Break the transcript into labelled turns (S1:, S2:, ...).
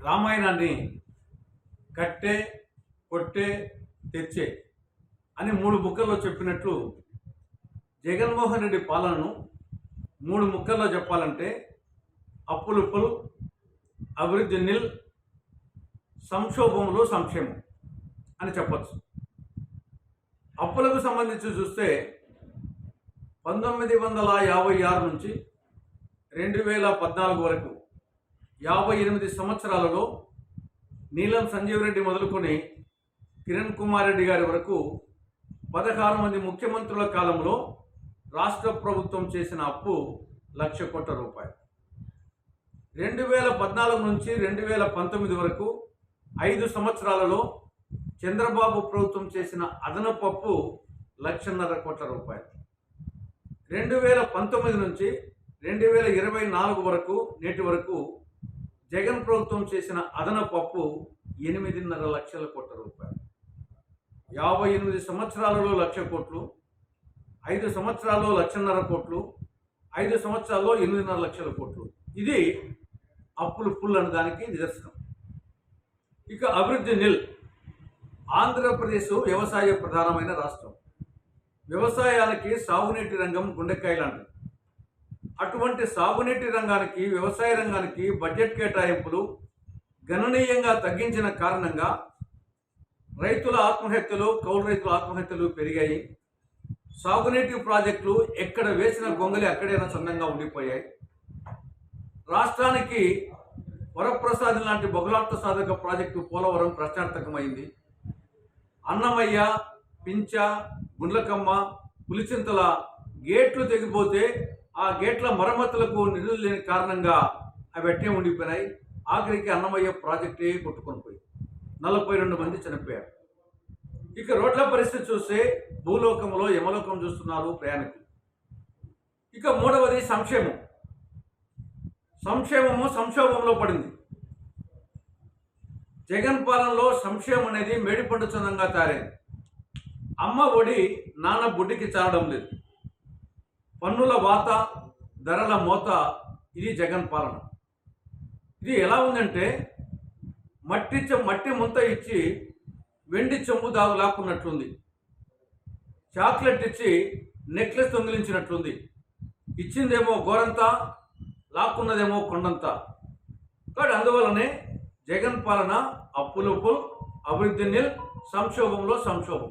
S1: రామాయణాన్ని కట్టే, కొట్టే, తెచ్చే అని 3 ముక్కల్లో చెప్పినట్లు జగన్మోహన్ రెడ్డి పాలనను 3 ముక్కల్లో చెప్పాలంటే అప్పులు ఫుల్, అభివృద్ధి నిల్, సంక్షోభంలో సంక్షేమం అని చెప్పచ్చు. అప్పులకు సంబంధించి చూస్తే 1956 నుంచి 2014 వరకు 58 సంవత్సరాలలో నీలం సంజీవ్ రెడ్డి మొదలుకొని కిరణ్ కుమార్ రెడ్డి గారి వరకు 16 మంది ముఖ్యమంత్రుల కాలంలో రాష్ట్ర ప్రభుత్వం చేసిన అప్పు 1,00,000 కోట్ల రూపాయలు. 2014 నుంచి 2019 వరకు 5 సంవత్సరాలలో చంద్రబాబు ప్రభుత్వం చేసిన అదనపు అప్పు 1,50,000 కోట్ల రూపాయలు. 2019 నుంచి 2024 వరకు నేటి వరకు జగన్ ప్రభుత్వం చేసిన అదనపు అప్పు 8.5 లక్షల కోట్ల రూపాయలు. 58 సంవత్సరాలలో 1,00,000 కోట్లు, 5 సంవత్సరాల్లో 1,50,000 కోట్లు, 5 సంవత్సరాల్లో 8.5 లక్షల కోట్లు. ఇది అప్పులు ఫుల్ అనే దానికి నిదర్శనం. ఇక అభివృద్ధి నిల్. ఆంధ్రప్రదేశ్ వ్యవసాయ ప్రధానమైన రాష్ట్రం. వ్యవసాయానికి సాగునీటి రంగం గుండెకాయ లాంటిది. అటువంటి సాగునీటి రంగానికి, వ్యవసాయ రంగానికి బడ్జెట్ కేటాయింపులు గణనీయంగా తగ్గించిన కారణంగా రైతుల ఆత్మహత్యలు, కౌలు రైతుల ఆత్మహత్యలు పెరిగాయి. సాగునీటి ప్రాజెక్టులు ఎక్కడ వేసిన గొంగలి అక్కడైనా సన్నంగా ఉండిపోయాయి. రాష్ట్రానికి వరప్రసాద్ లాంటి బహుళార్థ సాధక ప్రాజెక్టు పోలవరం ప్రశ్నార్థకమైంది. అన్నమయ్య, పించ, గుండ్లకమ్మ, పులిచింతల గేట్లు తెగిపోతే ఆ గేట్ల మరమ్మతులకు నిధులు లేని కారణంగా అవి అట్టే ఉండిపోయినాయి. ఆఖరికి అన్నమయ్య ప్రాజెక్టే కొట్టుకొని పోయి 42 మంది చనిపోయారు. ఇక రోడ్ల పరిస్థితి చూస్తే భూలోకంలో యమలోకం చూస్తున్నారు ప్రయాణికులు. ఇక మూడవది సంక్షేమం. సంక్షోభంలో పడింది. జగన్ పాలనలో సంక్షేమం అనేది మేడిపండు చందంగా తయారైంది. అమ్మ ఒడి నాన్న బుడ్డికి చాలడం లేదు. పన్నుల వాత, ధరల మోత, ఇది జగన్ పాలన. ఇది ఎలా ఉందంటే మట్టి ముంత ఇచ్చి వెండి చెంబు దాగు లాక్కున్నట్లుంది. చాక్లెట్ ఇచ్చి నెక్లెస్ దొంగిలించినట్లుంది. ఇచ్చిందేమో గోరంతా, లాక్కున్నదేమో కొండంతా. కాబట్టి అందువల్లనే జగన్ పాలన అప్పులు ఫుల్, అభివృద్ధి నిల్, సంక్షోభంలో సంక్షోభం.